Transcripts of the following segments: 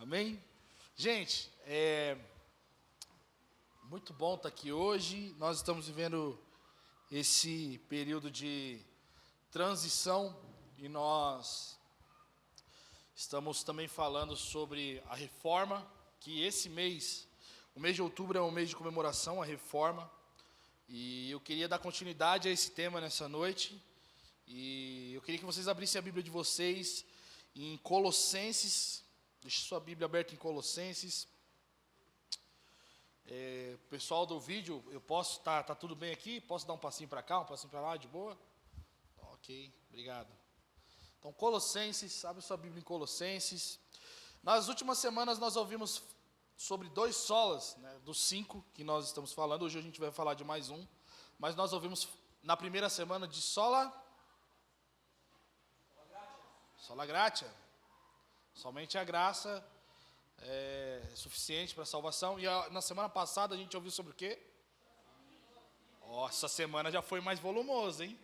Amém? Gente, é muito bom estar aqui hoje. Nós estamos vivendo esse período de transição e nós estamos também falando sobre a reforma, que esse mês, o mês de outubro é um mês de comemoração, a reforma. E eu queria dar continuidade a esse tema nessa noite. E eu queria que vocês abrissem a Bíblia de vocês em Colossenses. Deixe sua Bíblia aberta em Colossenses. Pessoal do vídeo, eu posso, tá tudo bem aqui? Posso dar um passinho para cá, um passinho para lá, de boa? Ok, obrigado. Então, Colossenses, abre sua Bíblia em Colossenses. Nas últimas semanas nós ouvimos sobre 2 solas, né, dos 5 que nós estamos falando. Hoje a gente vai falar de mais um. Mas nós ouvimos na primeira semana de sola gratia. Somente a graça é suficiente para a salvação. E na semana passada a gente ouviu sobre o quê? Essa semana já foi mais volumoso, hein?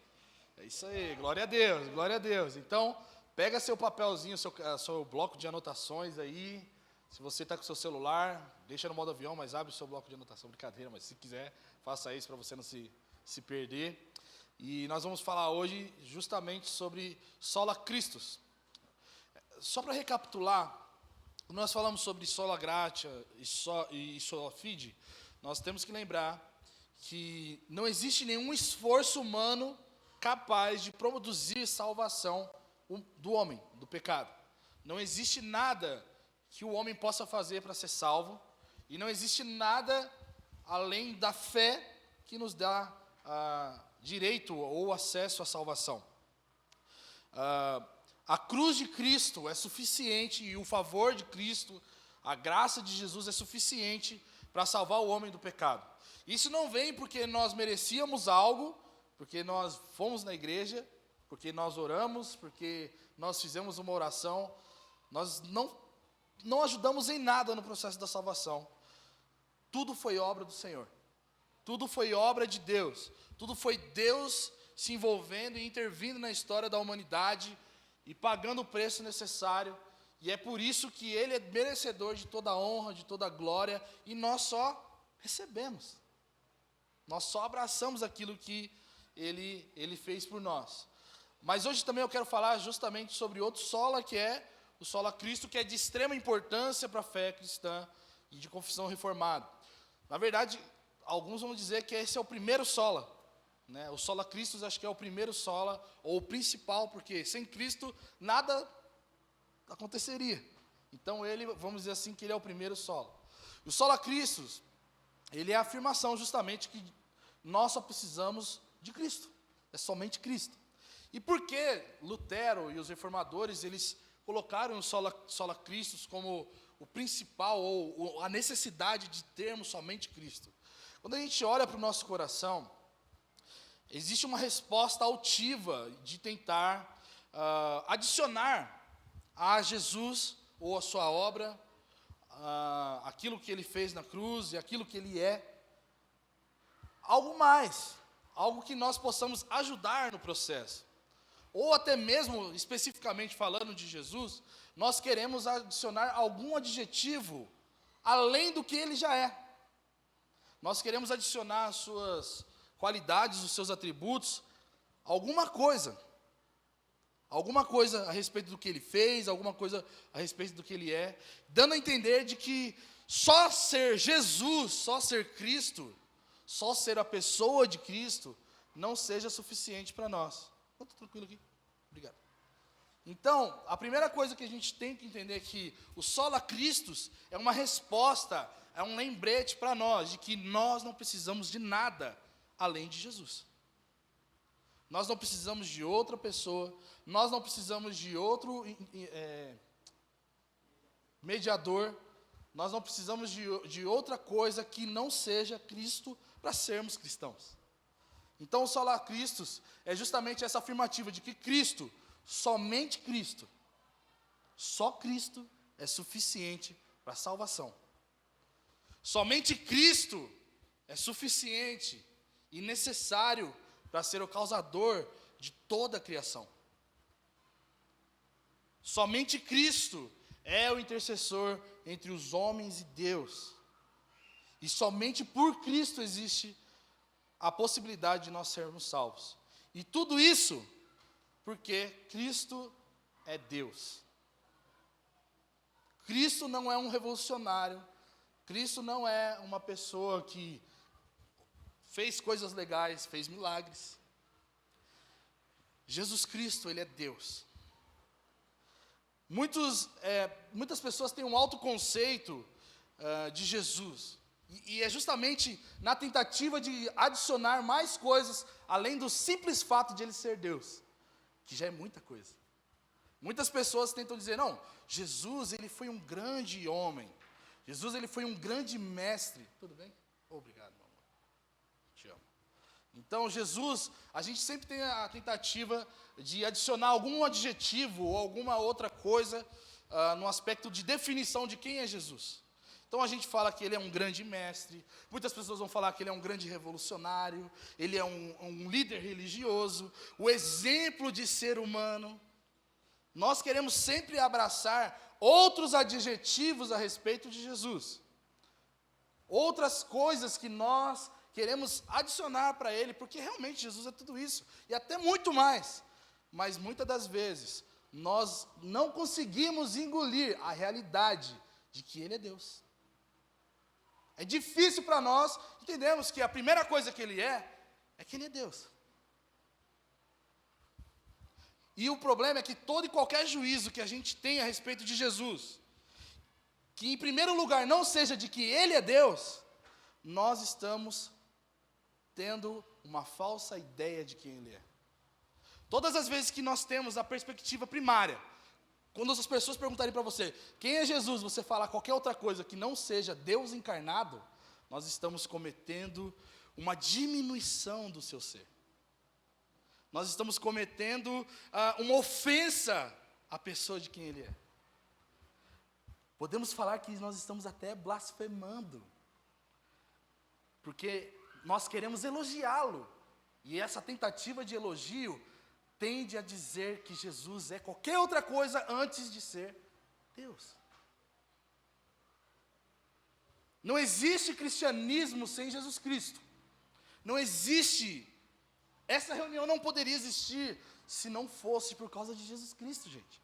É isso aí, glória a Deus, glória a Deus. Então, pega seu papelzinho, seu bloco de anotações aí. Se você está com seu celular, deixa no modo avião, mas abre o seu bloco de anotação, brincadeira, mas se quiser, faça isso para você não se perder. E nós vamos falar hoje justamente sobre sola Christus. Só para recapitular, nós falamos sobre sola gratia e sola fide. Nós temos que lembrar que não existe nenhum esforço humano capaz de produzir salvação do homem, do pecado. Não existe nada que o homem possa fazer para ser salvo, e não existe nada além da fé que nos dá direito ou acesso à salvação. A cruz de Cristo é suficiente, e o favor de Cristo, a graça de Jesus é suficiente para salvar o homem do pecado. Isso não vem porque nós merecíamos algo, porque nós fomos na igreja, porque nós oramos, porque nós fizemos uma oração. Nós não ajudamos em nada no processo da salvação. Tudo foi obra do Senhor. Tudo foi obra de Deus. Tudo foi Deus se envolvendo e intervindo na história da humanidade e pagando o preço necessário. E é por isso que Ele é merecedor de toda a honra, de toda a glória, e nós só recebemos. Nós só abraçamos aquilo que Ele fez por nós. Mas hoje também eu quero falar justamente sobre outro sola, que é o sola Cristo, que é de extrema importância para a fé cristã e de confissão reformada. Na verdade, alguns vão dizer que esse é o primeiro sola, né? O sola Christus acho que é o primeiro sola, ou o principal, porque sem Cristo nada aconteceria. Então vamos dizer assim, que ele é o primeiro sola. O sola Christus, ele é a afirmação justamente que nós só precisamos de Cristo, é somente Cristo. E por que Lutero e os reformadores, eles colocaram o sola Christus como o principal, ou a necessidade de termos somente Cristo? Quando a gente olha para o nosso coração, existe uma resposta altiva de tentar adicionar a Jesus, ou a sua obra, aquilo que Ele fez na cruz e aquilo que Ele é, algo mais, algo que nós possamos ajudar no processo. Ou até mesmo, especificamente falando de Jesus, nós queremos adicionar algum adjetivo além do que Ele já é. Nós queremos adicionar as suas qualidades, os seus atributos, alguma coisa a respeito do que Ele fez, alguma coisa a respeito do que Ele é, dando a entender de que só ser Jesus, só ser Cristo, só ser a pessoa de Cristo, não seja suficiente para nós. Estou tranquilo aqui? Obrigado. Então, a primeira coisa que a gente tem que entender é que o sola Christus é uma resposta, é um lembrete para nós de que nós não precisamos de nada além de Jesus. Nós não precisamos de outra pessoa, nós não precisamos de outro mediador, nós não precisamos de outra coisa que não seja Cristo para sermos cristãos. Então o sola Christus é justamente essa afirmativa de que Cristo, somente Cristo, só Cristo é suficiente para a salvação. Somente Cristo é suficiente e necessário para ser o causador de toda a criação. Somente Cristo é o intercessor entre os homens e Deus. E somente por Cristo existe a possibilidade de nós sermos salvos. E tudo isso porque Cristo é Deus. Cristo não é um revolucionário. Cristo não é uma pessoa que fez coisas legais, fez milagres. Jesus Cristo, Ele é Deus. Muitas pessoas têm um alto conceito de Jesus. E é justamente na tentativa de adicionar mais coisas, além do simples fato de Ele ser Deus, que já é muita coisa. Muitas pessoas tentam dizer, não, Jesus, Ele foi um grande homem. Jesus, Ele foi um grande mestre. Tudo bem? Obrigado, meu amor. Te amo. Então, Jesus, a gente sempre tem a tentativa de adicionar algum adjetivo ou alguma outra coisa no aspecto de definição de quem é Jesus. Então, a gente fala que Ele é um grande mestre. Muitas pessoas vão falar que Ele é um grande revolucionário. Ele é um líder religioso. O exemplo de ser humano. Nós queremos sempre abraçar outros adjetivos a respeito de Jesus. Outras coisas que nós queremos adicionar para Ele, porque realmente Jesus é tudo isso, e até muito mais. Mas muitas das vezes, nós não conseguimos engolir a realidade de que Ele é Deus. É difícil para nós entendermos que a primeira coisa que Ele é que Ele é Deus. E o problema é que todo e qualquer juízo que a gente tem a respeito de Jesus, que em primeiro lugar não seja de que Ele é Deus, nós estamos tendo uma falsa ideia de quem Ele é. Todas as vezes que nós temos a perspectiva primária, quando as pessoas perguntarem para você, quem é Jesus, você falar qualquer outra coisa que não seja Deus encarnado, nós estamos cometendo uma diminuição do seu ser. Nós estamos cometendo uma ofensa à pessoa de quem Ele é. Podemos falar que nós estamos até blasfemando, porque nós queremos elogiá-lo, e essa tentativa de elogio tende a dizer que Jesus é qualquer outra coisa antes de ser Deus. Não existe cristianismo sem Jesus Cristo. Não existe. Essa reunião não poderia existir se não fosse por causa de Jesus Cristo, gente.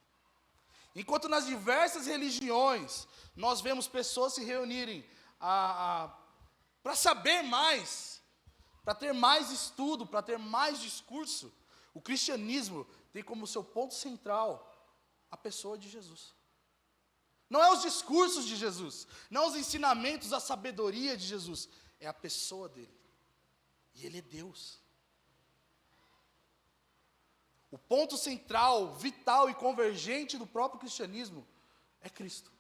Enquanto nas diversas religiões nós vemos pessoas se reunirem para saber mais, para ter mais estudo, para ter mais discurso, o cristianismo tem como seu ponto central a pessoa de Jesus. Não é os discursos de Jesus, não os ensinamentos, a sabedoria de Jesus, é a pessoa dele. E Ele é Deus. O ponto central, vital e convergente do próprio cristianismo é Cristo.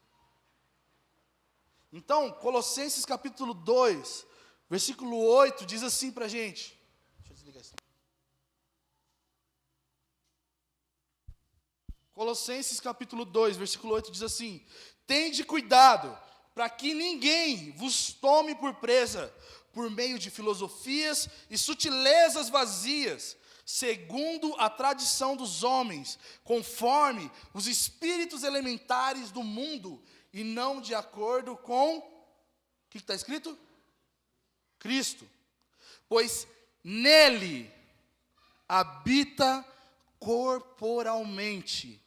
Então, Colossenses capítulo 2, versículo 8, diz assim para a gente. Deixa eu desligar isso. Colossenses capítulo 2, versículo 8 diz assim: tende cuidado, para que ninguém vos tome por presa, por meio de filosofias e sutilezas vazias, segundo a tradição dos homens, conforme os espíritos elementares do mundo, e não de acordo com, o que está escrito? Cristo. Pois nele habita corporalmente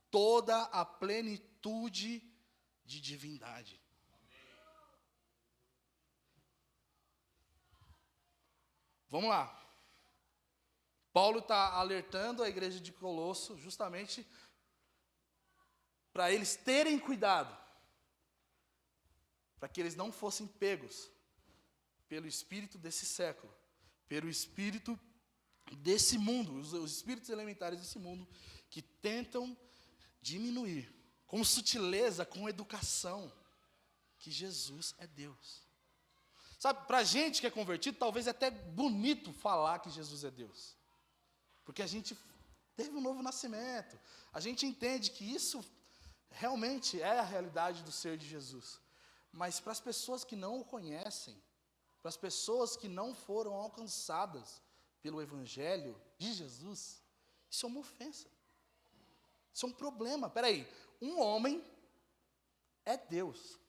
toda a plenitude de divindade. Vamos lá. Paulo está alertando a igreja de Colosso justamente para eles terem cuidado, para que eles não fossem pegos pelo espírito desse século, pelo espírito desse mundo, os espíritos elementares desse mundo, que tentam diminuir, com sutileza, com educação, que Jesus é Deus. Sabe, para a gente que é convertido, talvez é até bonito falar que Jesus é Deus. Porque a gente teve um novo nascimento. A gente entende que isso realmente é a realidade do ser de Jesus. Mas para as pessoas que não o conhecem, para as pessoas que não foram alcançadas pelo Evangelho de Jesus, isso é uma ofensa. Isso é um problema. Espera aí, um homem é Deus.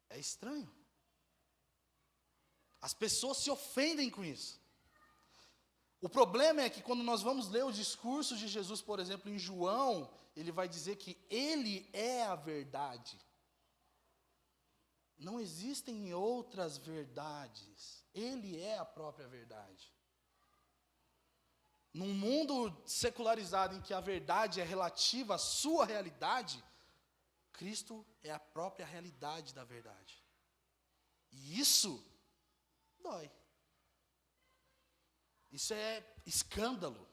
É estranho. As pessoas se ofendem com isso. O problema é que quando nós vamos ler o discurso de Jesus, por exemplo, em João, ele vai dizer que ele é a verdade. Não existem outras verdades. Ele é a própria verdade. Num mundo secularizado em que a verdade é relativa à sua realidade, Cristo é a própria realidade da verdade. E isso dói. Isso é escândalo.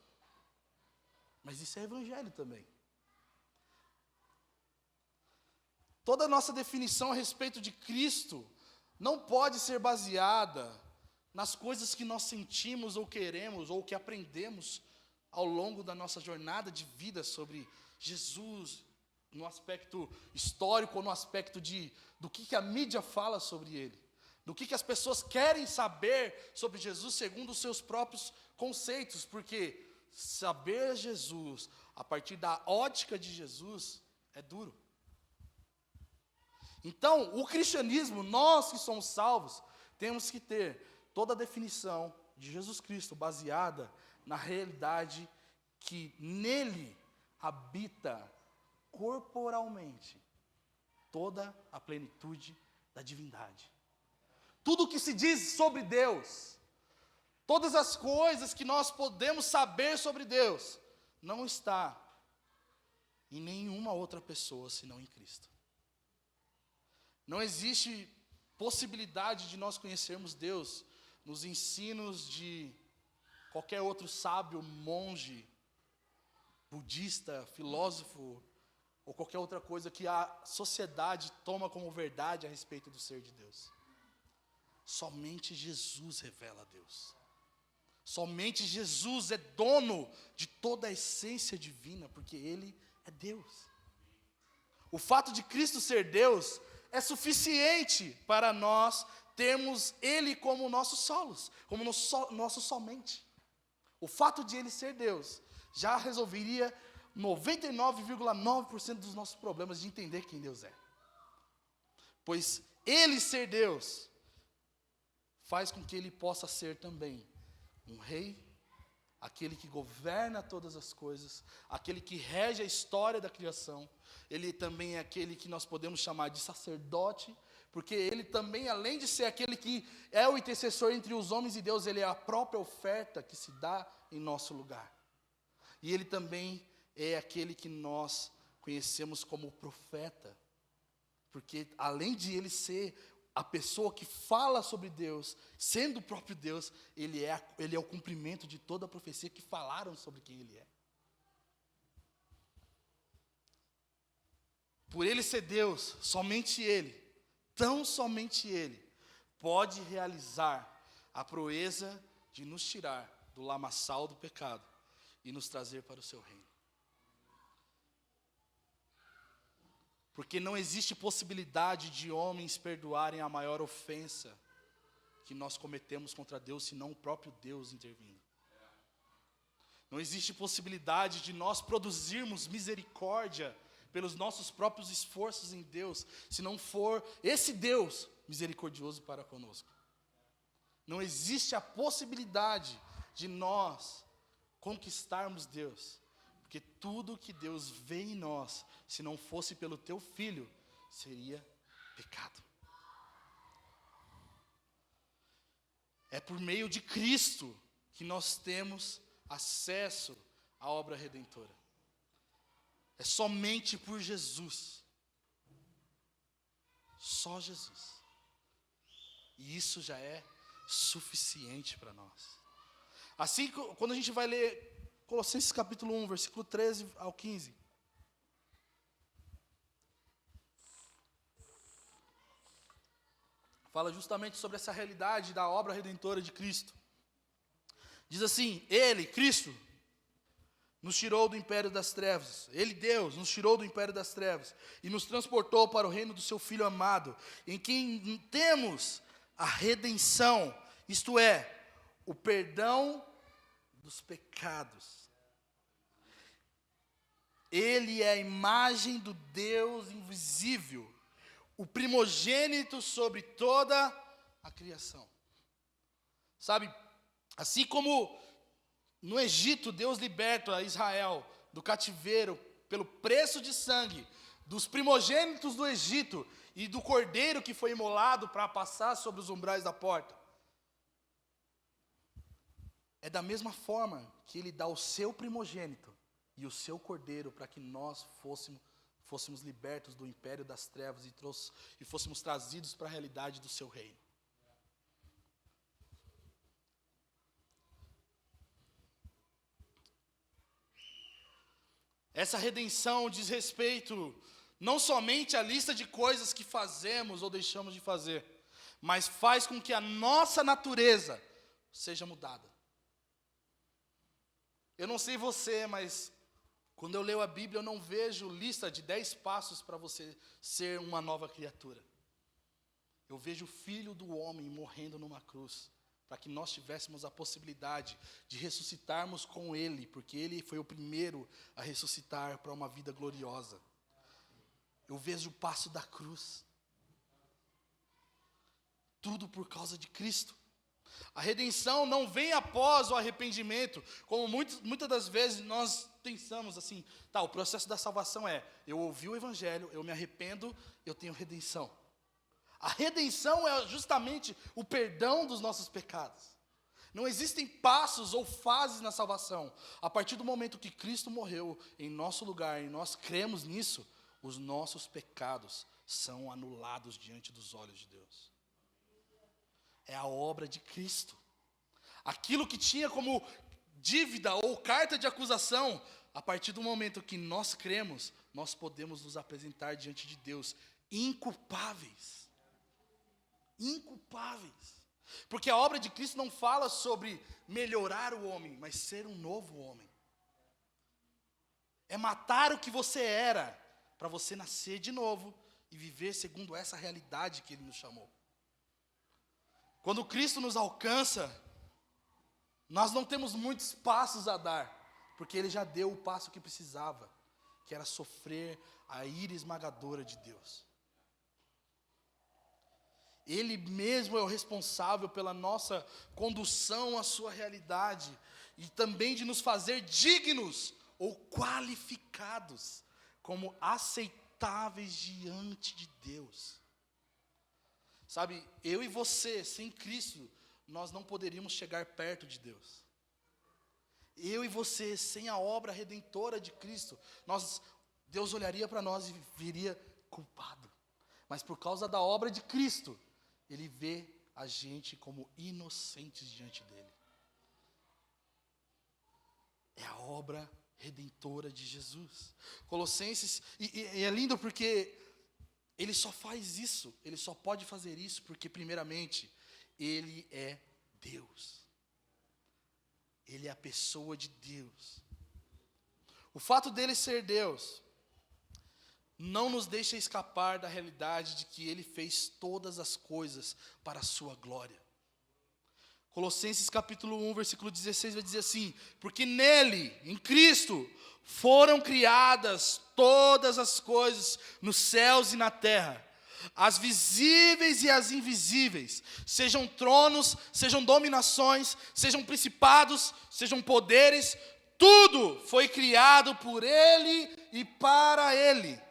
Mas isso é evangelho também. Toda a nossa definição a respeito de Cristo não pode ser baseada nas coisas que nós sentimos ou queremos, ou que aprendemos ao longo da nossa jornada de vida sobre Jesus, no aspecto histórico ou no aspecto do que a mídia fala sobre ele, do que as pessoas querem saber sobre Jesus segundo os seus próprios conceitos, porque saber Jesus a partir da ótica de Jesus é duro. Então, o cristianismo, nós que somos salvos, temos que ter toda a definição de Jesus Cristo baseada na realidade que nele habita corporalmente toda a plenitude da divindade. Tudo o que se diz sobre Deus, todas as coisas que nós podemos saber sobre Deus, não está em nenhuma outra pessoa senão em Cristo. Não existe possibilidade de nós conhecermos Deus nos ensinos de qualquer outro sábio, monge, budista, filósofo, ou qualquer outra coisa que a sociedade toma como verdade a respeito do ser de Deus. Somente Jesus revela a Deus. Somente Jesus é dono de toda a essência divina, porque Ele é Deus. O fato de Cristo ser Deus é suficiente para nós termos Ele como nossos solos, como nosso somente. O fato de Ele ser Deus já resolveria 99,9% dos nossos problemas de entender quem Deus é. Pois Ele ser Deus faz com que Ele possa ser também um rei, aquele que governa todas as coisas, aquele que rege a história da criação. Ele também é aquele que nós podemos chamar de sacerdote, porque ele também, além de ser aquele que é o intercessor entre os homens e Deus, ele é a própria oferta que se dá em nosso lugar. E ele também é aquele que nós conhecemos como profeta, porque além de ele ser a pessoa que fala sobre Deus, sendo o próprio Deus, ele é o cumprimento de toda a profecia que falaram sobre quem Ele é. Por Ele ser Deus, somente Ele, tão somente Ele, pode realizar a proeza de nos tirar do lamaçal do pecado e nos trazer para o seu reino. Porque não existe possibilidade de homens perdoarem a maior ofensa que nós cometemos contra Deus, senão o próprio Deus intervindo. Não existe possibilidade de nós produzirmos misericórdia pelos nossos próprios esforços em Deus, se não for esse Deus misericordioso para conosco. Não existe a possibilidade de nós conquistarmos Deus, porque tudo que Deus vê em nós, se não fosse pelo teu Filho, seria pecado. É por meio de Cristo que nós temos acesso à obra redentora. É somente por Jesus. Só Jesus. E isso já é suficiente para nós. Assim, quando a gente vai ler Colossenses capítulo 1, versículo 13 ao 15. Fala justamente sobre essa realidade da obra redentora de Cristo. Diz assim: Ele, Cristo, nos tirou do império das trevas. Ele, Deus, nos tirou do império das trevas e nos transportou para o reino do seu Filho amado, em quem temos a redenção, isto é, o perdão dos pecados. Ele é a imagem do Deus invisível, o primogênito sobre toda a criação. Sabe, assim como no Egito Deus liberta Israel do cativeiro pelo preço de sangue dos primogênitos do Egito e do cordeiro que foi imolado para passar sobre os umbrais da porta. É da mesma forma que ele dá o seu primogênito e o seu cordeiro para que nós fôssemos libertos do império das trevas e fôssemos trazidos para a realidade do seu reino. Essa redenção diz respeito não somente à lista de coisas que fazemos ou deixamos de fazer, mas faz com que a nossa natureza seja mudada. Eu não sei você, mas quando eu leio a Bíblia, eu não vejo lista de 10 passos para você ser uma nova criatura. Eu vejo o Filho do Homem morrendo numa cruz, para que nós tivéssemos a possibilidade de ressuscitarmos com Ele, porque Ele foi o primeiro a ressuscitar para uma vida gloriosa. Eu vejo o passo da cruz. Tudo por causa de Cristo. A redenção não vem após o arrependimento, como muitas das vezes nós pensamos assim, tá, o processo da salvação é, eu ouvi o Evangelho, eu me arrependo, eu tenho redenção. A redenção é justamente o perdão dos nossos pecados. Não existem passos ou fases na salvação. A partir do momento que Cristo morreu em nosso lugar e nós cremos nisso, os nossos pecados são anulados diante dos olhos de Deus. É a obra de Cristo. Aquilo que tinha como dívida ou carta de acusação, a partir do momento que nós cremos, nós podemos nos apresentar diante de Deus inculpáveis. Inculpáveis. Porque a obra de Cristo não fala sobre melhorar o homem, mas ser um novo homem. É matar o que você era, para você nascer de novo e viver segundo essa realidade que Ele nos chamou. Quando Cristo nos alcança, nós não temos muitos passos a dar, porque Ele já deu o passo que precisava, que era sofrer a ira esmagadora de Deus. Ele mesmo é o responsável pela nossa condução à sua realidade e também de nos fazer dignos ou qualificados como aceitáveis diante de Deus. Sabe, eu e você, sem Cristo, nós não poderíamos chegar perto de Deus. Eu e você, sem a obra redentora de Cristo, Deus olharia para nós e viria culpado. Mas por causa da obra de Cristo, Ele vê a gente como inocentes diante dEle. É a obra redentora de Jesus. Colossenses, e é lindo porque Ele só faz isso, Ele só pode fazer isso porque primeiramente, Ele é Deus. Ele é a pessoa de Deus. O fato dele ser Deus não nos deixa escapar da realidade de que Ele fez todas as coisas para a sua glória. Colossenses capítulo 1, versículo 16 vai dizer assim: porque nele, em Cristo, foram criadas todas as coisas nos céus e na terra, as visíveis e as invisíveis, sejam tronos, sejam dominações, sejam principados, sejam poderes, tudo foi criado por Ele e para Ele.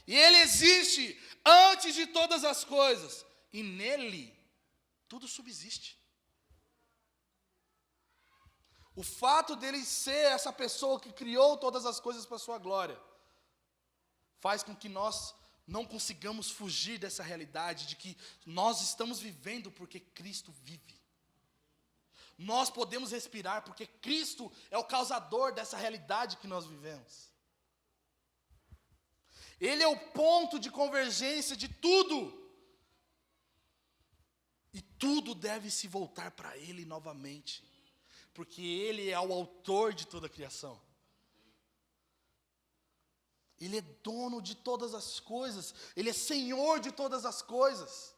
E Ele existe antes de todas as coisas, e nele tudo subsiste. O fato dele ser essa pessoa que criou todas as coisas para a sua glória, faz com que nós não consigamos fugir dessa realidade de que nós estamos vivendo porque Cristo vive. Nós podemos respirar porque Cristo é o causador dessa realidade que nós vivemos. Ele é o ponto de convergência de tudo. E tudo deve se voltar para Ele novamente. Porque Ele é o autor de toda a criação. Ele é dono de todas as coisas. Ele é Senhor de todas as coisas.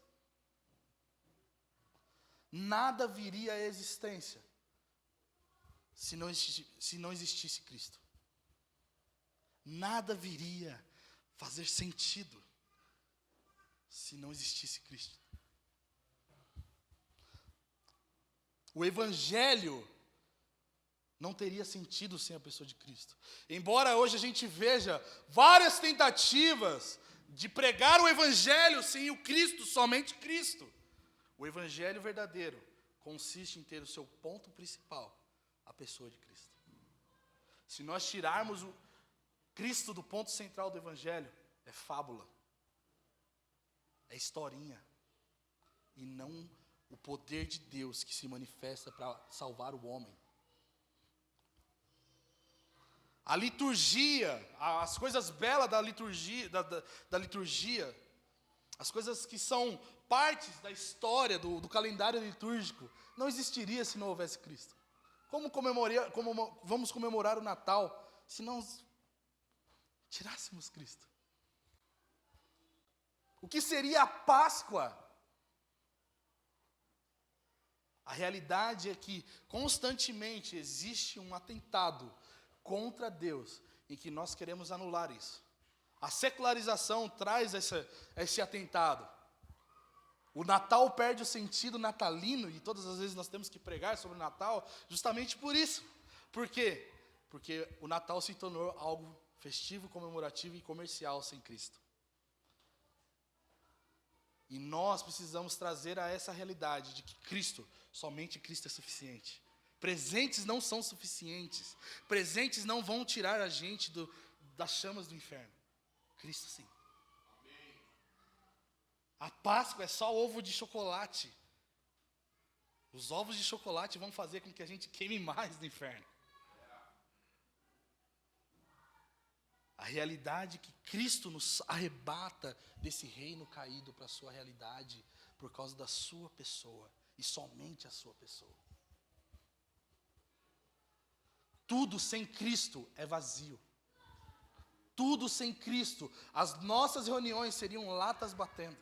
Nada viria à existência se não existisse Cristo. nada viria fazer sentido se não existisse Cristo. O Evangelho não teria sentido sem a pessoa de Cristo. Embora hoje a gente veja várias tentativas de pregar o Evangelho sem o Cristo, somente Cristo. O Evangelho verdadeiro consiste em ter o seu ponto principal, a pessoa de Cristo. Se nós tirarmos o Cristo do ponto central do Evangelho, é fábula, é historinha, e não o poder de Deus que se manifesta para salvar o homem. A liturgia, as coisas belas da liturgia, da liturgia, as coisas que são partes da história do calendário litúrgico, não existiria se não houvesse Cristo. Como vamos comemorar o Natal se não tirássemos Cristo? O que seria a Páscoa? A realidade é que constantemente existe um atentado contra Deus, em que nós queremos anular isso. A secularização traz esse atentado. O Natal perde o sentido natalino, e todas as vezes nós temos que pregar sobre o Natal, justamente por isso. Por quê? Porque o Natal se tornou algo festivo, comemorativo e comercial sem Cristo. E nós precisamos trazer a essa realidade de que Cristo, somente Cristo é suficiente. Presentes não são suficientes. Presentes não vão tirar a gente das chamas do inferno. Cristo sim. Amém. A Páscoa é só ovo de chocolate. Os ovos de chocolate vão fazer com que a gente queime mais no inferno. A realidade é que Cristo nos arrebata desse reino caído para a sua realidade por causa da sua pessoa e somente a sua pessoa. Tudo sem Cristo é vazio. Tudo sem Cristo, as nossas reuniões seriam latas batendo.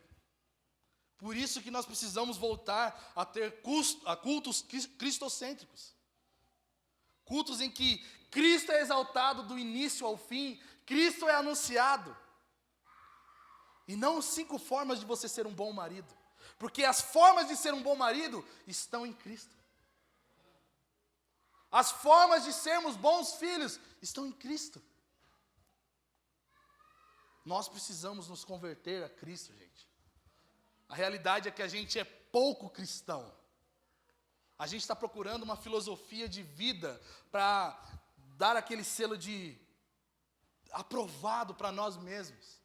Por isso que nós precisamos voltar a ter cultos cristocêntricos. Cultos em que Cristo é exaltado do início ao fim, Cristo é anunciado. E não 5 formas de você ser um bom marido. Porque as formas de ser um bom marido estão em Cristo. As formas de sermos bons filhos estão em Cristo. Nós precisamos nos converter a Cristo, gente. A realidade é que a gente é pouco cristão. A gente está procurando uma filosofia de vida para dar aquele selo de aprovado para nós mesmos.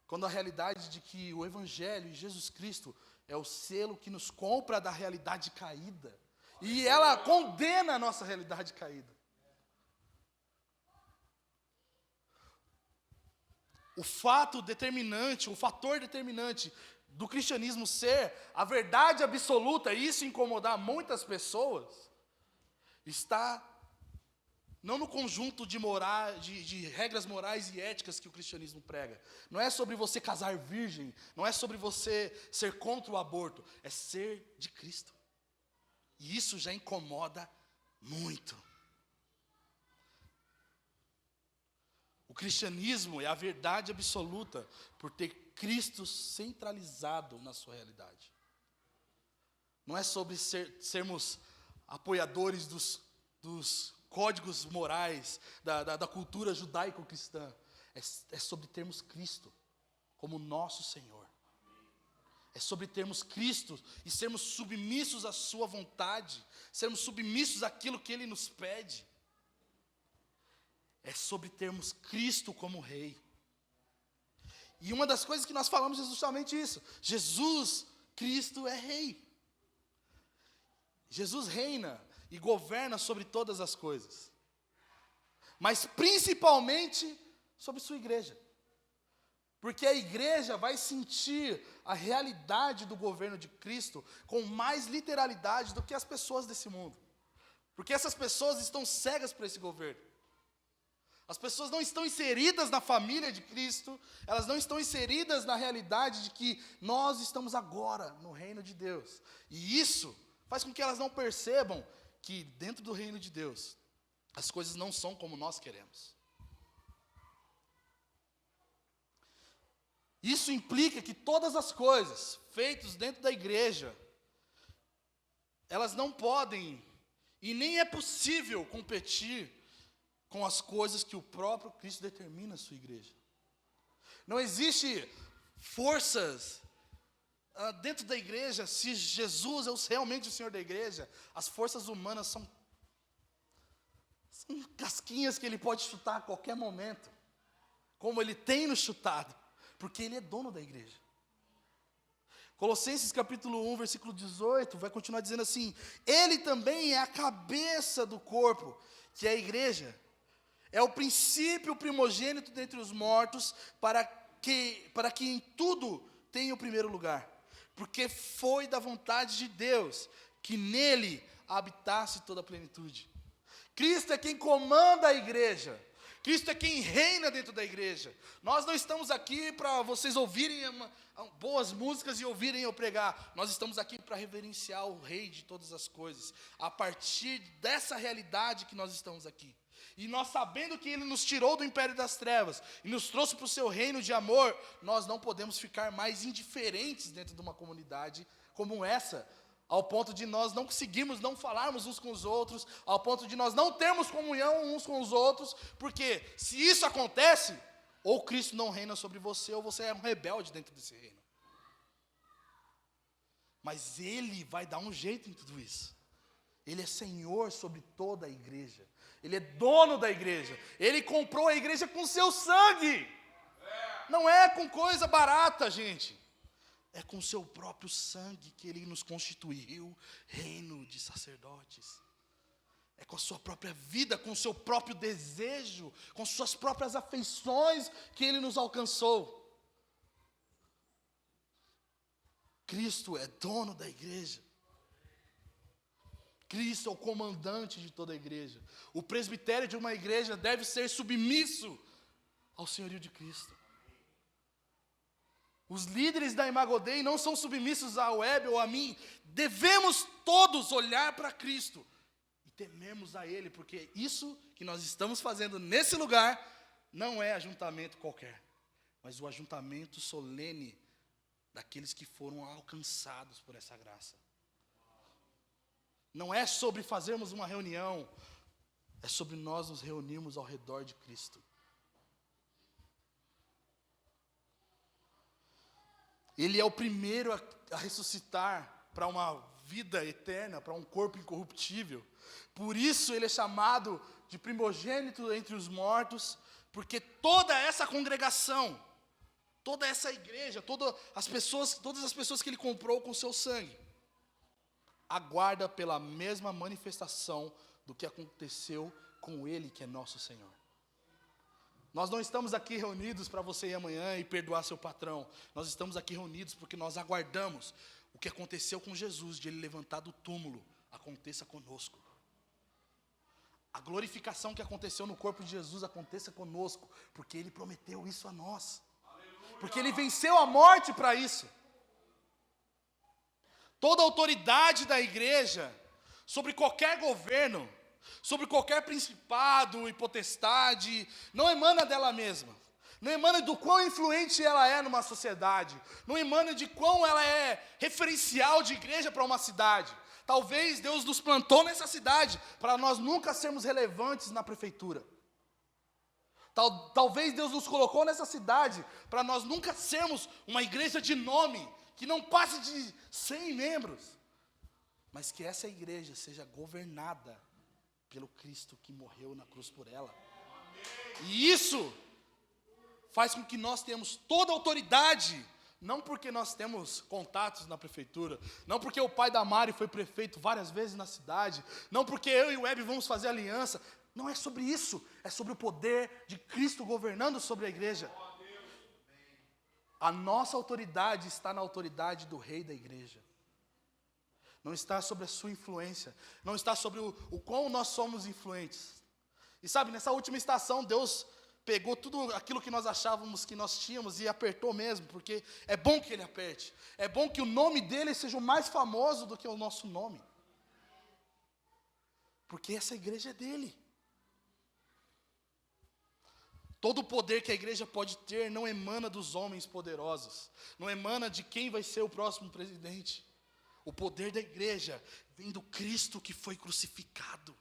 Quando a realidade de que o Evangelho e Jesus Cristo é o selo que nos compra da realidade caída. E ela condena a nossa realidade caída. O fator determinante do cristianismo ser a verdade absoluta, e isso incomodar muitas pessoas, está não no conjunto de regras morais e éticas que o cristianismo prega. Não é sobre você casar virgem, não é sobre você ser contra o aborto, é ser de Cristo. E isso já incomoda muito. O cristianismo é a verdade absoluta por ter Cristo centralizado na sua realidade. Não é sobre sermos apoiadores dos códigos morais, da cultura judaico-cristã. É sobre termos Cristo como nosso Senhor. É sobre termos Cristo e sermos submissos à sua vontade, sermos submissos àquilo que Ele nos pede. É sobre termos Cristo como Rei. E uma das coisas que nós falamos é justamente isso. Jesus, Cristo é Rei. Jesus reina e governa sobre todas as coisas. Mas principalmente sobre sua igreja. Porque a igreja vai sentir a realidade do governo de Cristo com mais literalidade do que as pessoas desse mundo. Porque essas pessoas estão cegas para esse governo. As pessoas não estão inseridas na família de Cristo, elas não estão inseridas na realidade de que nós estamos agora no reino de Deus. E isso faz com que elas não percebam que dentro do reino de Deus, as coisas não são como nós queremos. Isso implica que todas as coisas feitas dentro da igreja, elas não podem e nem é possível competir com as coisas que o próprio Cristo determina na sua igreja. Não existe forças dentro da igreja. Se Jesus é realmente o Senhor da igreja, as forças humanas são casquinhas que ele pode chutar a qualquer momento, como ele tem nos chutado, porque ele é dono da igreja. Colossenses capítulo 1, versículo 18, vai continuar dizendo assim: ele também é a cabeça do corpo, que é a igreja. É o princípio primogênito dentre os mortos, para que em tudo tenha o primeiro lugar. Porque foi da vontade de Deus que nele habitasse toda a plenitude. Cristo é quem comanda a igreja. Cristo é quem reina dentro da igreja. Nós não estamos aqui para vocês ouvirem boas músicas e ouvirem eu pregar. Nós estamos aqui para reverenciar o Rei de todas as coisas. A partir dessa realidade que nós estamos aqui. E nós, sabendo que Ele nos tirou do império das trevas e nos trouxe para o seu reino de amor, nós não podemos ficar mais indiferentes dentro de uma comunidade como essa, ao ponto de nós não conseguirmos não falarmos uns com os outros, ao ponto de nós não termos comunhão uns com os outros, porque se isso acontece, ou Cristo não reina sobre você, ou você é um rebelde dentro desse reino. Mas Ele vai dar um jeito em tudo isso. Ele é Senhor sobre toda a igreja. Ele é dono da igreja. Ele comprou a igreja com seu sangue. Não é com coisa barata, gente. É com seu próprio sangue que Ele nos constituiu reino de sacerdotes. É com a sua própria vida, com o seu próprio desejo, com suas próprias afeições que Ele nos alcançou. Cristo é dono da igreja. Cristo é o comandante de toda a igreja. O presbitério de uma igreja deve ser submisso ao senhorio de Cristo. Os líderes da Imago Dei não são submissos ao Web ou a mim. Devemos todos olhar para Cristo e temermos a Ele, porque isso que nós estamos fazendo nesse lugar não é ajuntamento qualquer, mas o ajuntamento solene daqueles que foram alcançados por essa graça. Não é sobre fazermos uma reunião, é sobre nós nos reunirmos ao redor de Cristo. Ele é o primeiro a ressuscitar para uma vida eterna, para um corpo incorruptível. Por isso ele é chamado de primogênito entre os mortos, porque toda essa congregação, toda essa igreja, todas as pessoas que ele comprou com seu sangue, aguarda pela mesma manifestação do que aconteceu com Ele, que é nosso Senhor. Nós não estamos aqui reunidos para você ir amanhã e perdoar seu patrão. Nós estamos aqui reunidos porque nós aguardamos o que aconteceu com Jesus, de Ele levantar do túmulo, aconteça conosco. A glorificação que aconteceu no corpo de Jesus aconteça conosco, porque Ele prometeu isso a nós. Porque Ele venceu a morte para isso. Toda a autoridade da igreja, sobre qualquer governo, sobre qualquer principado e potestade, não emana dela mesma. Não emana do quão influente ela é numa sociedade. Não emana de quão ela é referencial de igreja para uma cidade. Talvez Deus nos plantou nessa cidade para nós nunca sermos relevantes na prefeitura. Talvez Deus nos colocou nessa cidade para nós nunca sermos uma igreja de nome, que não passe de 100 membros, mas que essa igreja seja governada pelo Cristo que morreu na cruz por ela. E isso faz com que nós tenhamos toda a autoridade, não porque nós temos contatos na prefeitura, não porque o pai da Mari foi prefeito várias vezes na cidade, não porque eu e o Web vamos fazer aliança. Não é sobre isso, é sobre o poder de Cristo governando sobre a igreja. A nossa autoridade está na autoridade do rei da igreja. Não está sobre a sua influência. Não está sobre o quão nós somos influentes. E sabe, nessa última estação, Deus pegou tudo aquilo que nós achávamos que nós tínhamos e apertou mesmo, porque é bom que Ele aperte. É bom que o nome dEle seja o mais famoso do que o nosso nome. Porque essa igreja é dEle. Todo o poder que a igreja pode ter não emana dos homens poderosos, não emana de quem vai ser o próximo presidente. O poder da igreja vem do Cristo que foi crucificado.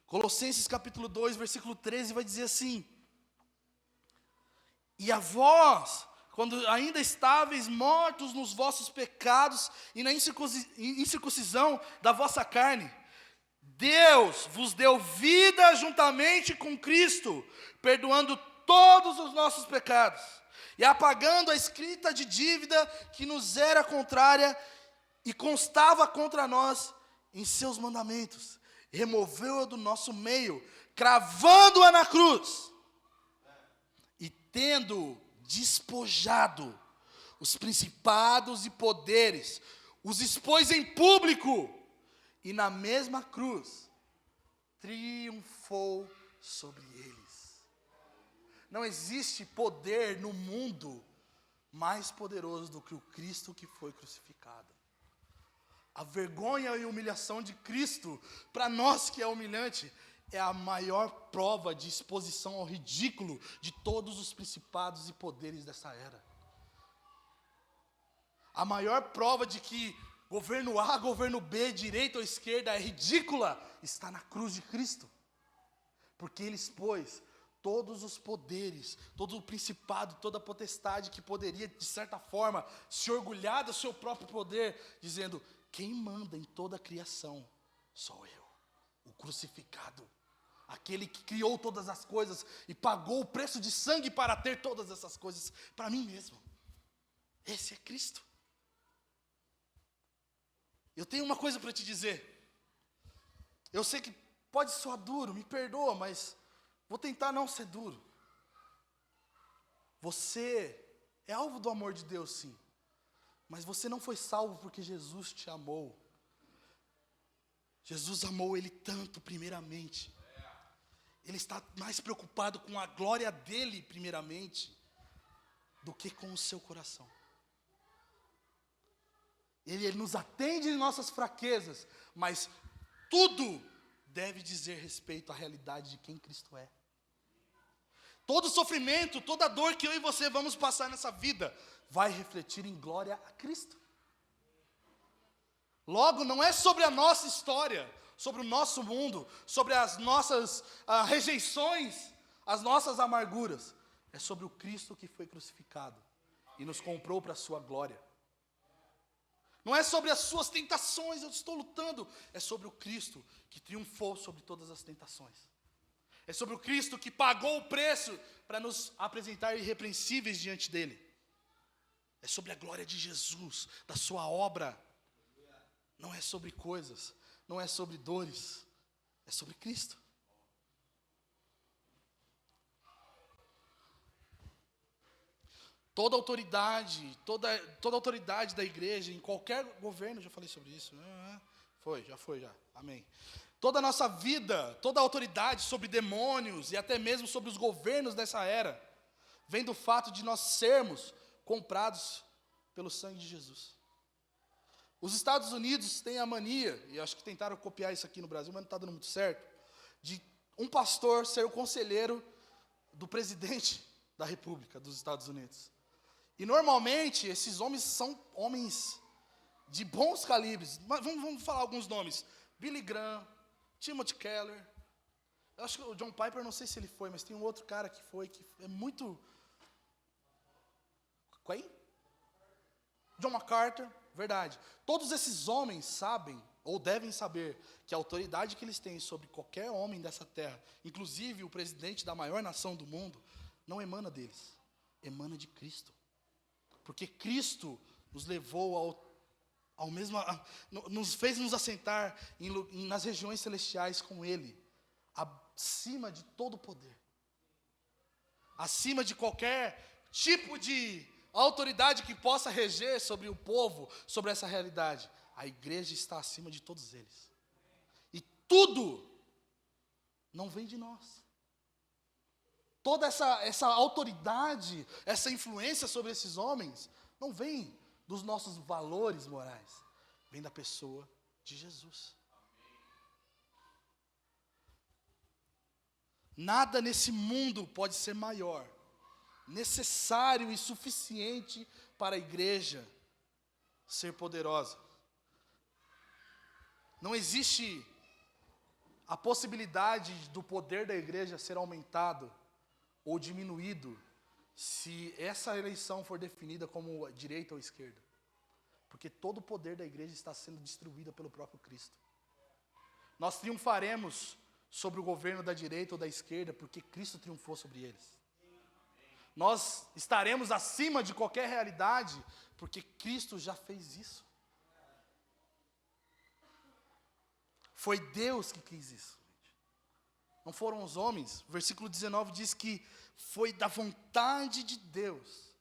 Colossenses capítulo 2, versículo 13 vai dizer assim: e a vós, quando ainda estáveis mortos nos vossos pecados e na incircuncisão da vossa carne, Deus vos deu vida juntamente com Cristo, perdoando todos os nossos pecados e apagando a escrita de dívida que nos era contrária e constava contra nós em seus mandamentos. Removeu-a do nosso meio, cravando-a na cruz, e tendo despojado os principados e poderes, os expôs em público, e na mesma cruz triunfou sobre eles. Não existe poder no mundo mais poderoso do que o Cristo que foi crucificado. A vergonha e humilhação de Cristo, para nós que é humilhante, é a maior prova de exposição ao ridículo de todos os principados e poderes dessa era. A maior prova de que governo A, governo B, direita ou esquerda é ridícula, está na cruz de Cristo. Porque Ele expôs todos os poderes, todo o principado, toda a potestade que poderia, de certa forma, se orgulhar do seu próprio poder, dizendo: quem manda em toda a criação sou eu, o crucificado, aquele que criou todas as coisas e pagou o preço de sangue para ter todas essas coisas para mim mesmo. Esse é Cristo. Eu tenho uma coisa para te dizer. Eu sei que pode soar duro, me perdoa, mas vou tentar não ser duro. Você é alvo do amor de Deus, sim. Mas você não foi salvo porque Jesus te amou. Jesus amou ele tanto primeiramente. Ele está mais preocupado com a glória dele primeiramente do que com o seu coração. Ele nos atende em nossas fraquezas, mas tudo deve dizer respeito à realidade de quem Cristo é. Todo sofrimento, toda dor que eu e você vamos passar nessa vida vai refletir em glória a Cristo. Logo, não é sobre a nossa história, sobre o nosso mundo, sobre as nossas rejeições, as nossas amarguras. É sobre o Cristo que foi crucificado e nos comprou para a sua glória. Não é sobre as suas tentações, eu estou lutando. É sobre o Cristo que triunfou sobre todas as tentações. É sobre o Cristo que pagou o preço para nos apresentar irrepreensíveis diante dele. É sobre a glória de Jesus, da sua obra. Não é sobre coisas, não é sobre dores, é sobre Cristo. Toda autoridade, toda autoridade da igreja, em qualquer governo, já falei sobre isso, já foi, amém. Toda a nossa vida, toda a autoridade sobre demônios e até mesmo sobre os governos dessa era, vem do fato de nós sermos comprados pelo sangue de Jesus. Os Estados Unidos têm a mania, e acho que tentaram copiar isso aqui no Brasil, mas não está dando muito certo, de um pastor ser o conselheiro do presidente da República dos Estados Unidos. E normalmente esses homens são homens de bons calibres. Mas vamos falar alguns nomes: Billy Graham, Timothy Keller. Eu acho que o John Piper, não sei se ele foi, mas tem um outro cara que foi, que é muito... Quem? John MacArthur, verdade. Todos esses homens sabem, ou devem saber, que a autoridade que eles têm sobre qualquer homem dessa terra, inclusive o presidente da maior nação do mundo, não emana deles, emana de Cristo. Porque Cristo nos levou ao mesmo, nos fez nos assentar nas regiões celestiais com Ele, acima de todo poder, acima de qualquer tipo de autoridade que possa reger sobre o povo, sobre essa realidade. A igreja está acima de todos eles. E tudo não vem de nós. Toda essa autoridade, essa influência sobre esses homens, não vem dos nossos valores morais, vem da pessoa de Jesus. Nada nesse mundo pode ser maior, necessário e suficiente para a igreja ser poderosa. Não existe a possibilidade do poder da igreja ser aumentado ou diminuído se essa eleição for definida como direita ou esquerda. Porque todo o poder da igreja está sendo distribuído pelo próprio Cristo. Nós triunfaremos sobre o governo da direita ou da esquerda porque Cristo triunfou sobre eles. Nós estaremos acima de qualquer realidade porque Cristo já fez isso. Foi Deus que quis isso. Não foram os homens. O versículo 19 diz que foi da vontade de Deus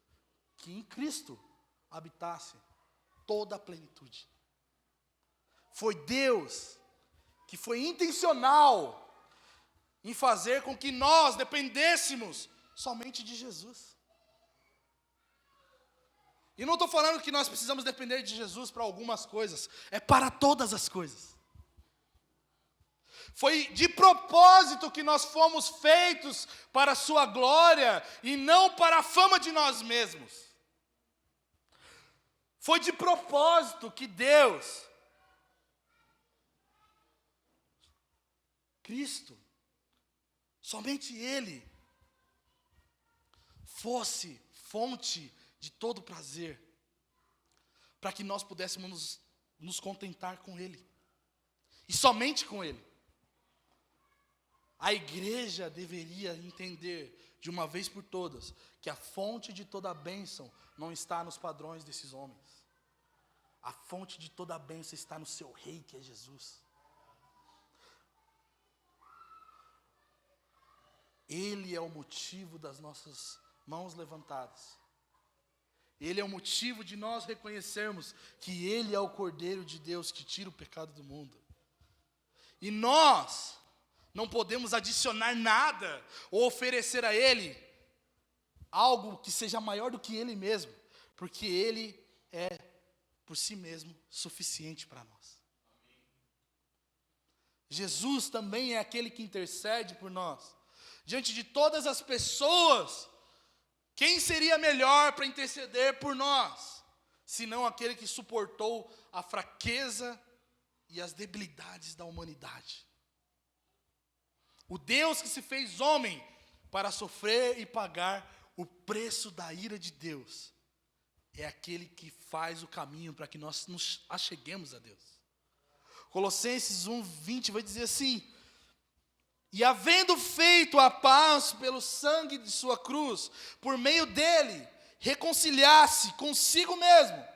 que em Cristo habitasse toda a plenitude. Foi Deus que foi intencional em fazer com que nós dependêssemos somente de Jesus. E não estou falando que nós precisamos depender de Jesus para algumas coisas, é para todas as coisas. Foi de propósito que nós fomos feitos para a sua glória e não para a fama de nós mesmos. Foi de propósito que Deus, Cristo, somente Ele, fosse fonte de todo prazer, para que nós pudéssemos nos contentar com Ele, e somente com Ele. A igreja deveria entender, de uma vez por todas, que a fonte de toda a bênção não está nos padrões desses homens. A fonte de toda a bênção está no seu rei, que é Jesus. Ele é o motivo das nossas mãos levantadas. Ele é o motivo de nós reconhecermos que Ele é o Cordeiro de Deus que tira o pecado do mundo. E nós não podemos adicionar nada ou oferecer a Ele algo que seja maior do que Ele mesmo, porque Ele é, por si mesmo, suficiente para nós. Jesus também é aquele que intercede por nós. Diante de todas as pessoas, quem seria melhor para interceder por nós, senão aquele que suportou a fraqueza e as debilidades da humanidade? O Deus que se fez homem para sofrer e pagar o preço da ira de Deus, é aquele que faz o caminho para que nós nos acheguemos a Deus. Colossenses 1:20 vai dizer assim: e havendo feito a paz pelo sangue de sua cruz, por meio dele, reconciliasse consigo mesmo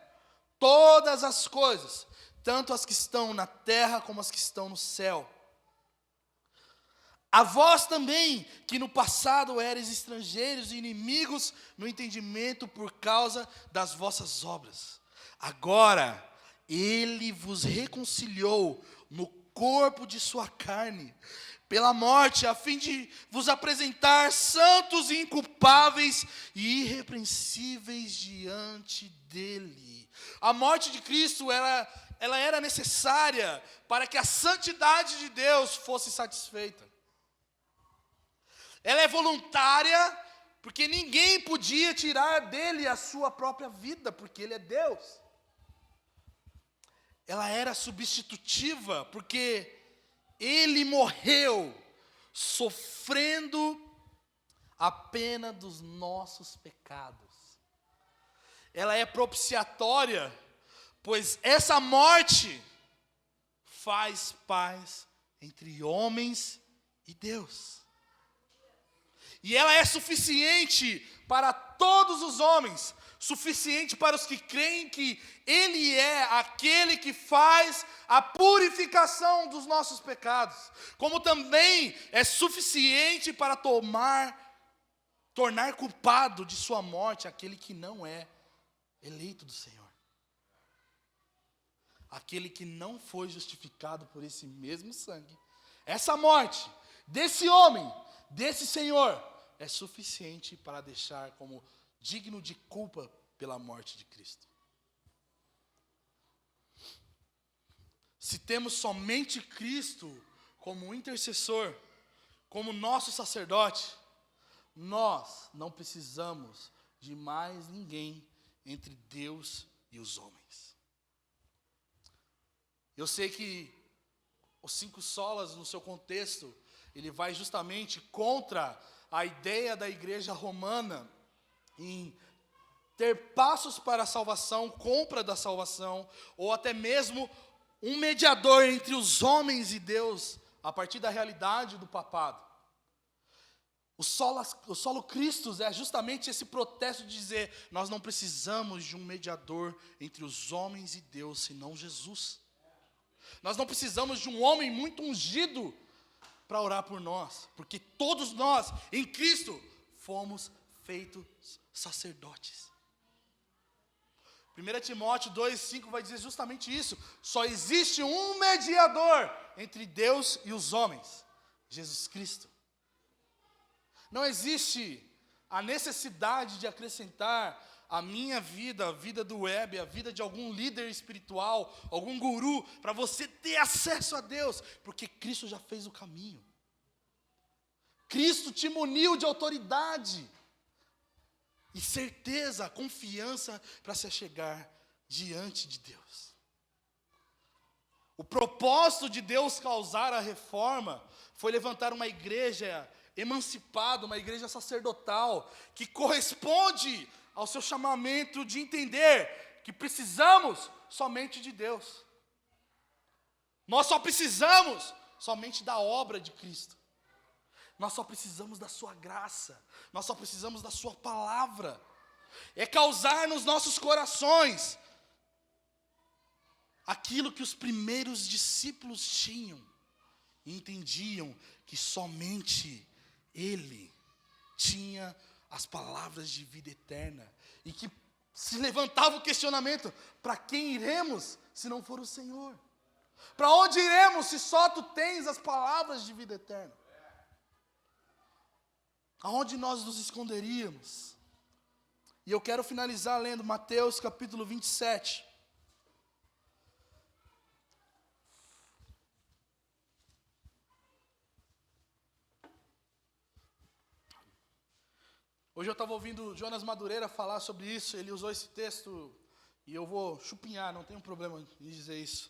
todas as coisas, tanto as que estão na terra como as que estão no céu. A vós também, que no passado eres estrangeiros e inimigos no entendimento por causa das vossas obras. Agora, ele vos reconciliou no corpo de sua carne, pela morte, a fim de vos apresentar santos e inculpáveis e irrepreensíveis diante dele. A morte de Cristo, ela era necessária para que a santidade de Deus fosse satisfeita. Ela é voluntária, porque ninguém podia tirar dele a sua própria vida, porque ele é Deus. Ela era substitutiva, porque ele morreu, sofrendo a pena dos nossos pecados. Ela é propiciatória, pois essa morte faz paz entre homens e Deus. E ela é suficiente para todos os homens, suficiente para os que creem que Ele é aquele que faz a purificação dos nossos pecados, como também é suficiente para tornar culpado de sua morte aquele que não é eleito do Senhor. Aquele que não foi justificado por esse mesmo sangue. Essa morte desse homem, desse Senhor, é suficiente para deixar como digno de culpa pela morte de Cristo. Se temos somente Cristo como intercessor, como nosso sacerdote, nós não precisamos de mais ninguém entre Deus e os homens. Eu sei que os 5 solas, no seu contexto, ele vai justamente contra a ideia da igreja romana em ter passos para a salvação, compra da salvação, ou até mesmo um mediador entre os homens e Deus, a partir da realidade do papado. O solo Christus é justamente esse protesto de dizer, nós não precisamos de um mediador entre os homens e Deus, senão Jesus. Nós não precisamos de um homem muito ungido para orar por nós, porque todos nós, em Cristo, fomos feitos sacerdotes. 1 Timóteo 2,5 vai dizer justamente isso. Só existe um mediador entre Deus e os homens, Jesus Cristo. Não existe a necessidade de acrescentar a minha vida, a vida do web, a vida de algum líder espiritual, algum guru, para você ter acesso a Deus, porque Cristo já fez o caminho. Cristo te muniu de autoridade e certeza, confiança para se chegar diante de Deus. O propósito de Deus causar a reforma foi levantar uma igreja emancipada, uma igreja sacerdotal, que corresponde ao seu chamamento de entender que precisamos somente de Deus. Nós só precisamos somente da obra de Cristo. Nós só precisamos da sua graça. Nós só precisamos da sua palavra. É causar nos nossos corações aquilo que os primeiros discípulos tinham. E entendiam que somente Ele tinha as palavras de vida eterna. E que se levantava o questionamento, para quem iremos se não for o Senhor? Para onde iremos se só Tu tens as palavras de vida eterna? Aonde nós nos esconderíamos? E eu quero finalizar lendo Mateus capítulo 27. Hoje eu estava ouvindo Jonas Madureira falar sobre isso, ele usou esse texto, e eu vou chupinhar, não tenho problema em dizer isso.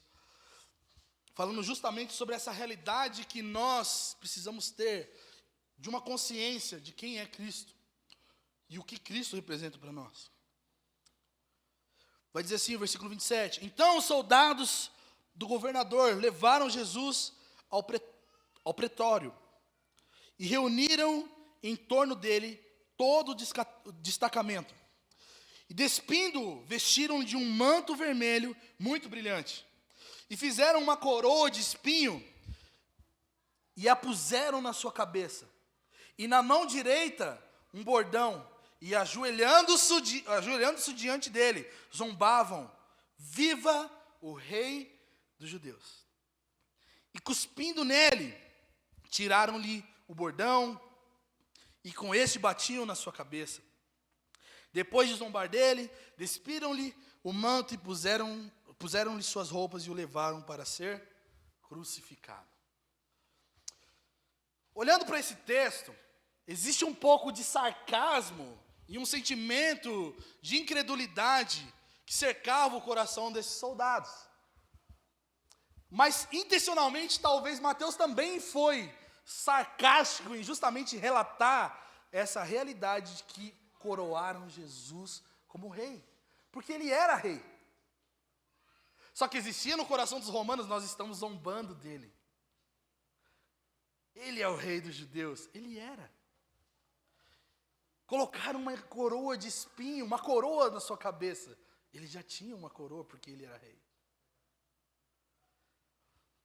Falando justamente sobre essa realidade que nós precisamos ter, de uma consciência de quem é Cristo e o que Cristo representa para nós. Vai dizer assim o versículo 27. Então os soldados do governador levaram Jesus ao pretório e reuniram em torno dele todo o destacamento. E despindo, vestiram de um manto vermelho muito brilhante. E fizeram uma coroa de espinho e a puseram na sua cabeça. E na mão direita, um bordão, e ajoelhando-se diante dele, zombavam, viva o rei dos judeus. E cuspindo nele, tiraram-lhe o bordão, e com este batiam na sua cabeça. Depois de zombar dele, despiram-lhe o manto e puseram-lhe suas roupas e o levaram para ser crucificado. Olhando para esse texto, existe um pouco de sarcasmo e um sentimento de incredulidade que cercava o coração desses soldados. Mas intencionalmente, talvez Mateus também foi sarcástico em justamente relatar essa realidade de que coroaram Jesus como rei. Porque ele era rei. Só que existia no coração dos romanos, nós estamos zombando dele. Ele é o rei dos judeus. Ele era. Colocaram uma coroa de espinho, uma coroa na sua cabeça. Ele já tinha uma coroa porque ele era rei.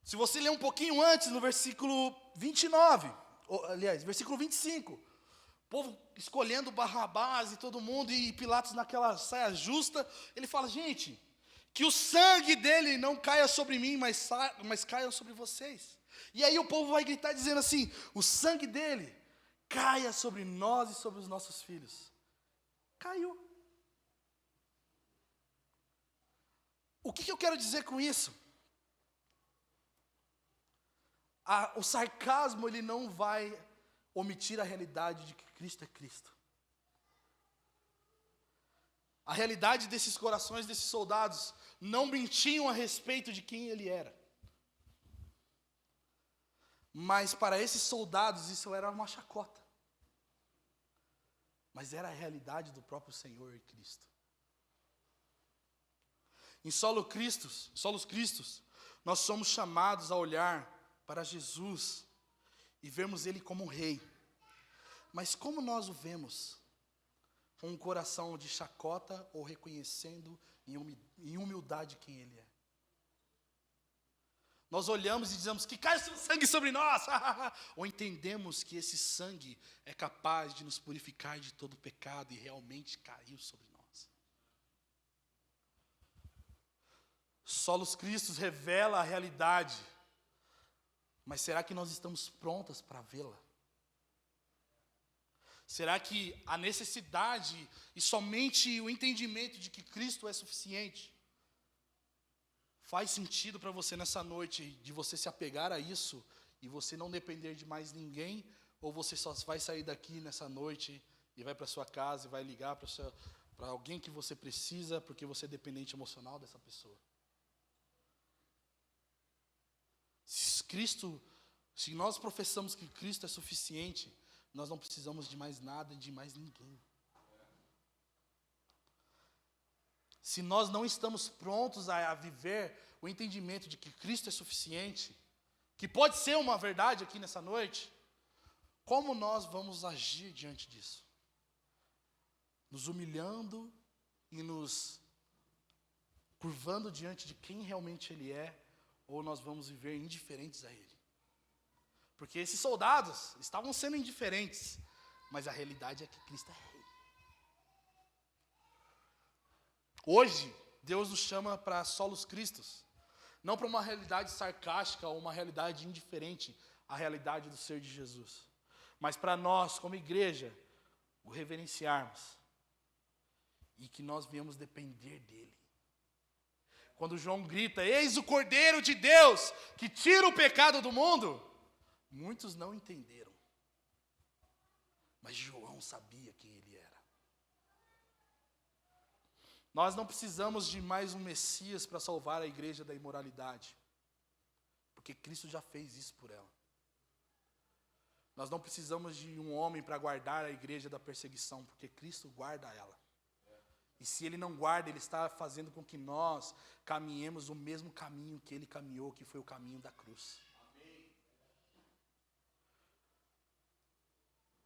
Se você ler um pouquinho antes, no versículo 29, aliás, versículo 25, o povo escolhendo Barrabás e todo mundo, e Pilatos naquela saia justa, ele fala, gente, que o sangue dele não caia sobre mim, mas caia sobre vocês. E aí o povo vai gritar dizendo assim, o sangue dele caia sobre nós e sobre os nossos filhos. Caiu. O que eu quero dizer com isso? O sarcasmo ele não vai omitir a realidade de que Cristo é Cristo. A realidade desses corações, desses soldados, não mentiam a respeito de quem ele era. Mas para esses soldados isso era uma chacota. Mas era a realidade do próprio Senhor e Cristo. Em Solos Cristos, nós somos chamados a olhar para Jesus e vermos Ele como um rei. Mas como nós o vemos? Com um coração de chacota ou reconhecendo em humildade quem Ele é? Nós olhamos e dizemos que cai seu sangue sobre nós, ou entendemos que esse sangue é capaz de nos purificar de todo pecado e realmente caiu sobre nós. Solos Cristos revela a realidade, mas será que nós estamos prontas para vê-la? Será que a necessidade e somente o entendimento de que Cristo é suficiente faz sentido para você nessa noite, de você se apegar a isso e você não depender de mais ninguém, ou você só vai sair daqui nessa noite e vai para sua casa e vai ligar para alguém que você precisa porque você é dependente emocional dessa pessoa? Se nós professamos que Cristo é suficiente, nós não precisamos de mais nada e de mais ninguém. Se nós não estamos prontos a viver o entendimento de que Cristo é suficiente, que pode ser uma verdade aqui nessa noite, como nós vamos agir diante disso? Nos humilhando e nos curvando diante de quem realmente Ele é, ou nós vamos viver indiferentes a Ele? Porque esses soldados estavam sendo indiferentes, mas a realidade é que Cristo é Rei. Hoje, Deus nos chama para Solos Cristos, não para uma realidade sarcástica ou uma realidade indiferente à realidade do ser de Jesus, mas para nós, como igreja, o reverenciarmos e que nós viemos depender dEle. Quando João grita, eis o Cordeiro de Deus que tira o pecado do mundo, muitos não entenderam, mas João sabia quem ele era. Nós não precisamos de mais um Messias para salvar a igreja da imoralidade, porque Cristo já fez isso por ela. Nós não precisamos de um homem para guardar a igreja da perseguição, porque Cristo guarda ela. E se Ele não guarda, Ele está fazendo com que nós caminhemos o mesmo caminho que Ele caminhou, que foi o caminho da cruz.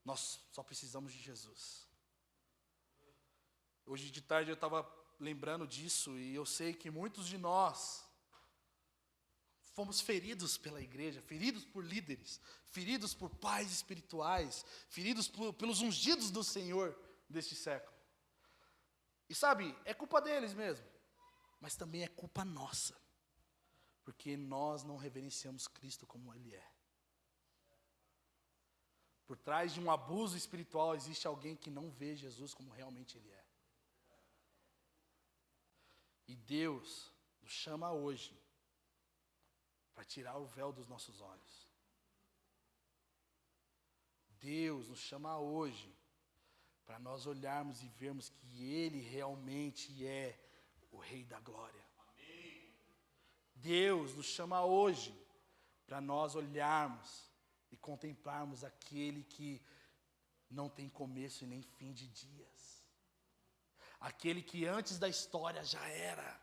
Nós só precisamos de Jesus. Hoje de tarde eu estava lembrando disso e eu sei que muitos de nós fomos feridos pela igreja, feridos por líderes, feridos por pais espirituais, feridos pelos ungidos do Senhor deste século. E sabe, é culpa deles mesmo, mas também é culpa nossa, porque nós não reverenciamos Cristo como Ele é. Por trás de um abuso espiritual existe alguém que não vê Jesus como realmente Ele é. E Deus nos chama hoje para tirar o véu dos nossos olhos. Deus nos chama hoje para nós olharmos e vermos que Ele realmente é o Rei da Glória. Deus nos chama hoje para nós olharmos e contemplarmos aquele que não tem começo e nem fim de dias. Aquele que antes da história já era.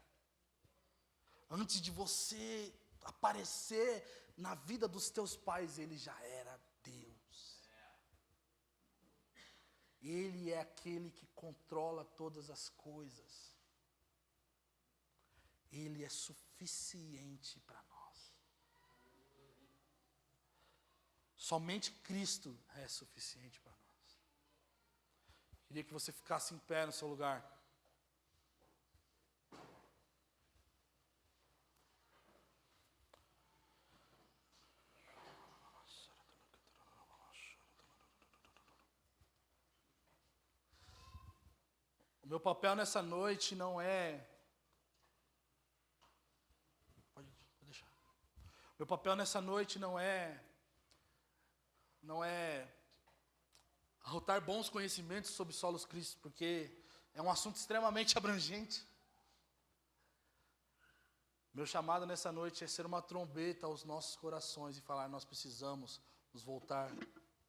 Antes de você aparecer na vida dos teus pais, Ele já era Deus. Ele é aquele que controla todas as coisas. Ele é suficiente para nós. Somente Cristo é suficiente para nós. Queria que você ficasse em pé no seu lugar. O meu papel nessa noite não é... Pode deixar. Meu papel nessa noite não é arrotar bons conhecimentos sobre solos Cristo, porque é um assunto extremamente abrangente. Meu chamado nessa noite é ser uma trombeta aos nossos corações e falar: nós precisamos nos voltar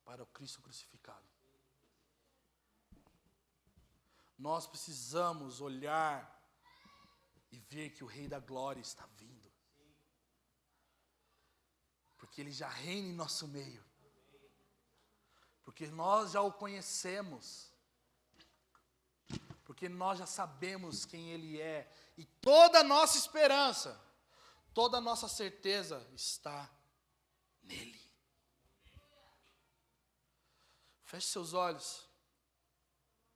para o Cristo crucificado. Nós precisamos olhar e ver que o Rei da Glória está vindo. Porque Ele já reina em nosso meio. Porque nós já o conhecemos. Porque nós já sabemos quem Ele é. E toda a nossa esperança, toda a nossa certeza está nele. Feche seus olhos.